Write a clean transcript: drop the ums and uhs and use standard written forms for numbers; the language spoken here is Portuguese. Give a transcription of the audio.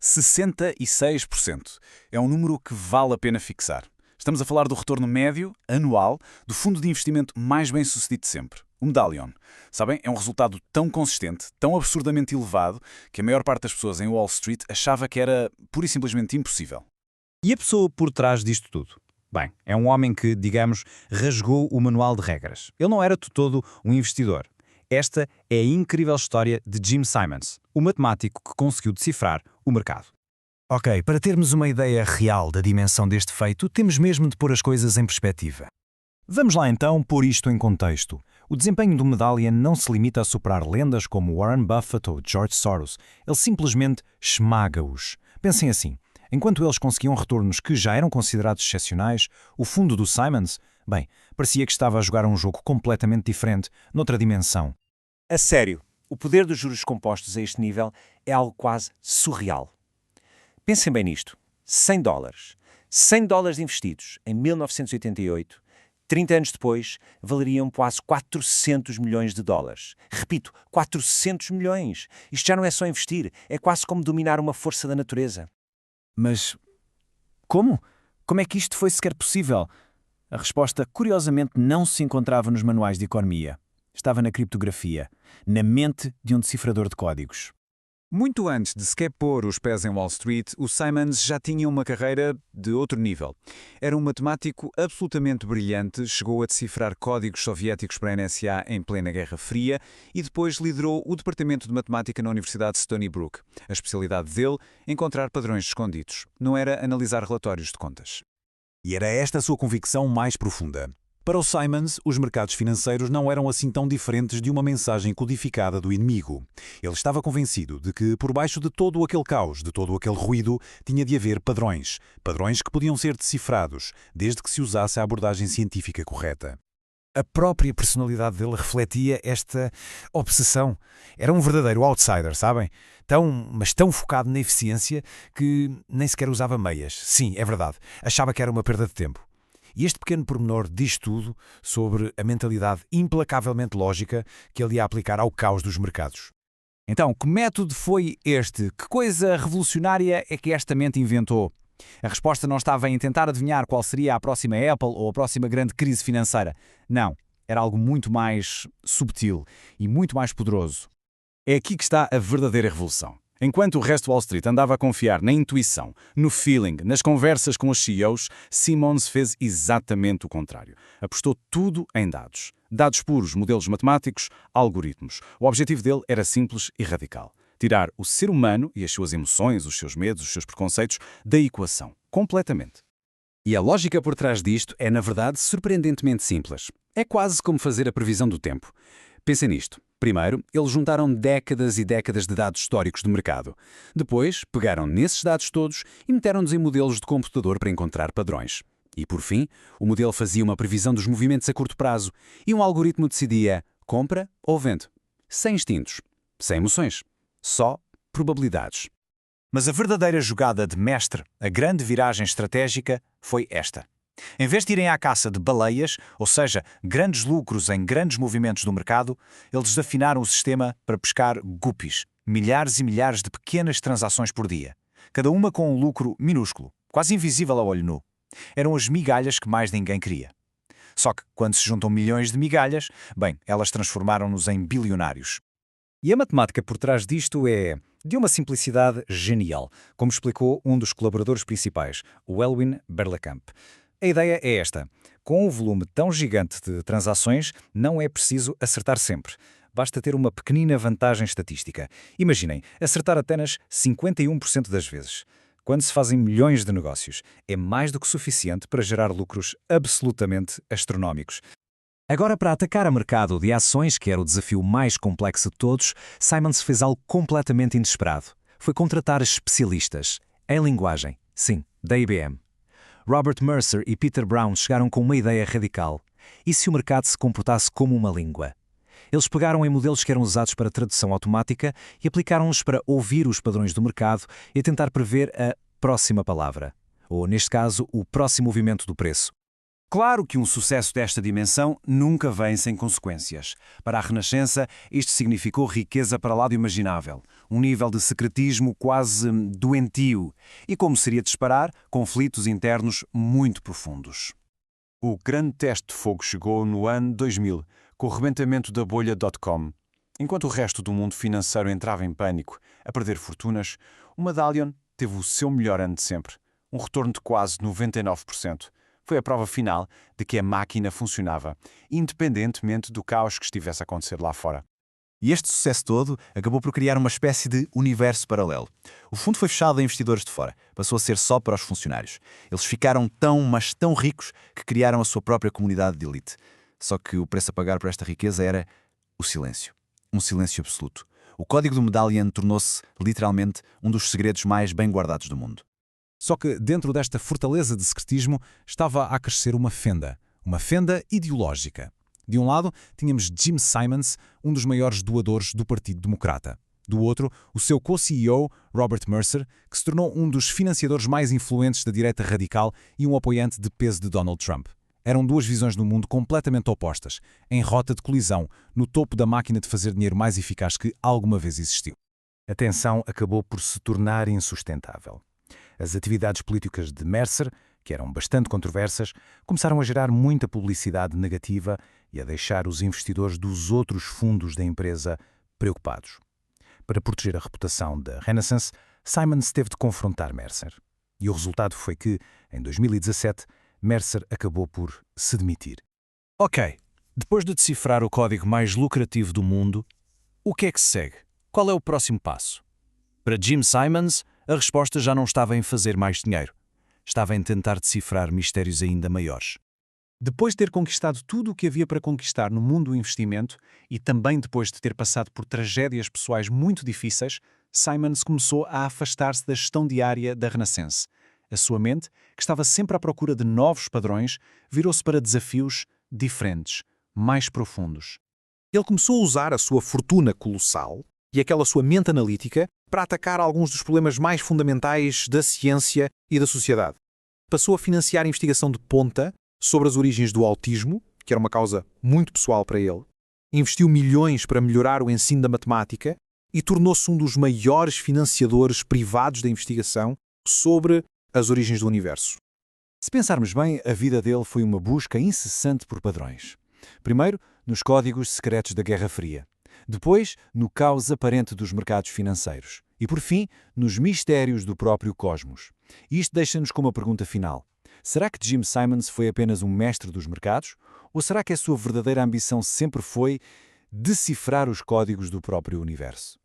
66%. É um número que vale a pena fixar. Estamos a falar do retorno médio, anual, do fundo de investimento mais bem-sucedido de sempre, o Medallion. Sabem, é um resultado tão consistente, tão absurdamente elevado, que a maior parte das pessoas em Wall Street achava que era pura e simplesmente impossível. E a pessoa por trás disto tudo? Bem, é um homem que, digamos, rasgou o manual de regras. Ele não era de todo um investidor. Esta é a incrível história de Jim Simons, o matemático que conseguiu decifrar o mercado. Ok, para termos uma ideia real da dimensão deste feito, temos mesmo de pôr as coisas em perspectiva. Vamos lá então pôr isto em contexto. O desempenho do Medallion não se limita a superar lendas como Warren Buffett ou George Soros. Ele simplesmente esmaga-os. Pensem assim, enquanto eles conseguiam retornos que já eram considerados excepcionais, o fundo do Simons, bem, parecia que estava a jogar um jogo completamente diferente, noutra dimensão. A sério, o poder dos juros compostos a este nível é algo quase surreal. Pensem bem nisto. $100. $100 investidos em 1988, 30 anos depois, valeriam quase 400 milhões de dólares. Repito, 400 milhões. Isto já não é só investir, é quase como dominar uma força da natureza. Mas como? Como é que isto foi sequer possível? A resposta, curiosamente, não se encontrava nos manuais de economia. Estava na criptografia, na mente de um decifrador de códigos. Muito antes de sequer pôr os pés em Wall Street, o Simons já tinha uma carreira de outro nível. Era um matemático absolutamente brilhante, chegou a decifrar códigos soviéticos para a NSA em plena Guerra Fria e depois liderou o departamento de matemática na Universidade de Stony Brook. A especialidade dele, encontrar padrões escondidos. Não era analisar relatórios de contas. E era esta a sua convicção mais profunda. Para o Simons, os mercados financeiros não eram assim tão diferentes de uma mensagem codificada do inimigo. Ele estava convencido de que, por baixo de todo aquele caos, de todo aquele ruído, tinha de haver padrões. Padrões que podiam ser decifrados, desde que se usasse a abordagem científica correta. A própria personalidade dele refletia esta obsessão. Era um verdadeiro outsider, sabem? Mas tão focado na eficiência que nem sequer usava meias. Sim, é verdade. Achava que era uma perda de tempo. E este pequeno pormenor diz tudo sobre a mentalidade implacavelmente lógica que ele ia aplicar ao caos dos mercados. Então, que método foi este? Que coisa revolucionária é que esta mente inventou? A resposta não estava em tentar adivinhar qual seria a próxima Apple ou a próxima grande crise financeira. Não, era algo muito mais subtil e muito mais poderoso. É aqui que está a verdadeira revolução. Enquanto o resto de Wall Street andava a confiar na intuição, no feeling, nas conversas com os CEOs, Simons fez exatamente o contrário. Apostou tudo em dados. Dados puros, modelos matemáticos, algoritmos. O objetivo dele era simples e radical. Tirar o ser humano e as suas emoções, os seus medos, os seus preconceitos da equação. Completamente. E a lógica por trás disto é, na verdade, surpreendentemente simples. É quase como fazer a previsão do tempo. Pensem nisto. Primeiro, eles juntaram décadas e décadas de dados históricos do mercado. Depois, pegaram nesses dados todos e meteram-nos em modelos de computador para encontrar padrões. E, por fim, o modelo fazia uma previsão dos movimentos a curto prazo e um algoritmo decidia compra ou vende. Sem instintos, sem emoções, só probabilidades. Mas a verdadeira jogada de mestre, a grande viragem estratégica, foi esta. Em vez de irem à caça de baleias, ou seja, grandes lucros em grandes movimentos do mercado, eles desafinaram o sistema para pescar guppies, milhares e milhares de pequenas transações por dia, cada uma com um lucro minúsculo, quase invisível ao olho nu. Eram as migalhas que mais ninguém queria. Só que, quando se juntam milhões de migalhas, bem, elas transformaram-nos em bilionários. E a matemática por trás disto é de uma simplicidade genial, como explicou um dos colaboradores principais, o Elwin Berlekamp. A ideia é esta. Com um volume tão gigante de transações, não é preciso acertar sempre. Basta ter uma pequenina vantagem estatística. Imaginem, acertar apenas 51% das vezes. Quando se fazem milhões de negócios, é mais do que suficiente para gerar lucros absolutamente astronómicos. Agora, para atacar o mercado de ações, que era o desafio mais complexo de todos, Simons fez algo completamente inesperado. Foi contratar especialistas em linguagem, sim, da IBM. Robert Mercer e Peter Brown chegaram com uma ideia radical. E se o mercado se comportasse como uma língua? Eles pegaram em modelos que eram usados para tradução automática e aplicaram-os para ouvir os padrões do mercado e tentar prever a próxima palavra, ou, neste caso, o próximo movimento do preço. Claro que um sucesso desta dimensão nunca vem sem consequências. Para a Renascença, isto significou riqueza para lá do imaginável, um nível de secretismo quase doentio e, como seria de esperar, conflitos internos muito profundos. O grande teste de fogo chegou no ano 2000, com o rebentamento da bolha .com. Enquanto o resto do mundo financeiro entrava em pânico, a perder fortunas, o Medallion teve o seu melhor ano de sempre, um retorno de quase 99%. Foi a prova final de que a máquina funcionava, independentemente do caos que estivesse a acontecer lá fora. E este sucesso todo acabou por criar uma espécie de universo paralelo. O fundo foi fechado a investidores de fora, passou a ser só para os funcionários. Eles ficaram tão, mas tão ricos que criaram a sua própria comunidade de elite. Só que o preço a pagar por esta riqueza era o silêncio. Um silêncio absoluto. O código do Medallion tornou-se, literalmente, um dos segredos mais bem guardados do mundo. Só que dentro desta fortaleza de secretismo estava a crescer uma fenda ideológica. De um lado, tínhamos Jim Simons, um dos maiores doadores do Partido Democrata. Do outro, o seu co-CEO, Robert Mercer, que se tornou um dos financiadores mais influentes da direita radical e um apoiante de peso de Donald Trump. Eram duas visões do mundo completamente opostas, em rota de colisão, no topo da máquina de fazer dinheiro mais eficaz que alguma vez existiu. A tensão acabou por se tornar insustentável. As atividades políticas de Mercer, que eram bastante controversas, começaram a gerar muita publicidade negativa e a deixar os investidores dos outros fundos da empresa preocupados. Para proteger a reputação da Renaissance, Simons teve de confrontar Mercer. E o resultado foi que, em 2017, Mercer acabou por se demitir. Ok, depois de decifrar o código mais lucrativo do mundo, o que é que se segue? Qual é o próximo passo? Para Jim Simons, a resposta já não estava em fazer mais dinheiro. Estava em tentar decifrar mistérios ainda maiores. Depois de ter conquistado tudo o que havia para conquistar no mundo do investimento e também depois de ter passado por tragédias pessoais muito difíceis, Simons começou a afastar-se da gestão diária da Renaissance. A sua mente, que estava sempre à procura de novos padrões, virou-se para desafios diferentes, mais profundos. Ele começou a usar a sua fortuna colossal e aquela sua mente analítica para atacar alguns dos problemas mais fundamentais da ciência e da sociedade. Passou a financiar a investigação de ponta sobre as origens do autismo, que era uma causa muito pessoal para ele. Investiu milhões para melhorar o ensino da matemática e tornou-se um dos maiores financiadores privados da investigação sobre as origens do universo. Se pensarmos bem, a vida dele foi uma busca incessante por padrões. Primeiro, nos códigos secretos da Guerra Fria. Depois, no caos aparente dos mercados financeiros. E, por fim, nos mistérios do próprio cosmos. Isto deixa-nos com uma pergunta final. Será que Jim Simons foi apenas um mestre dos mercados? Ou será que a sua verdadeira ambição sempre foi decifrar os códigos do próprio universo?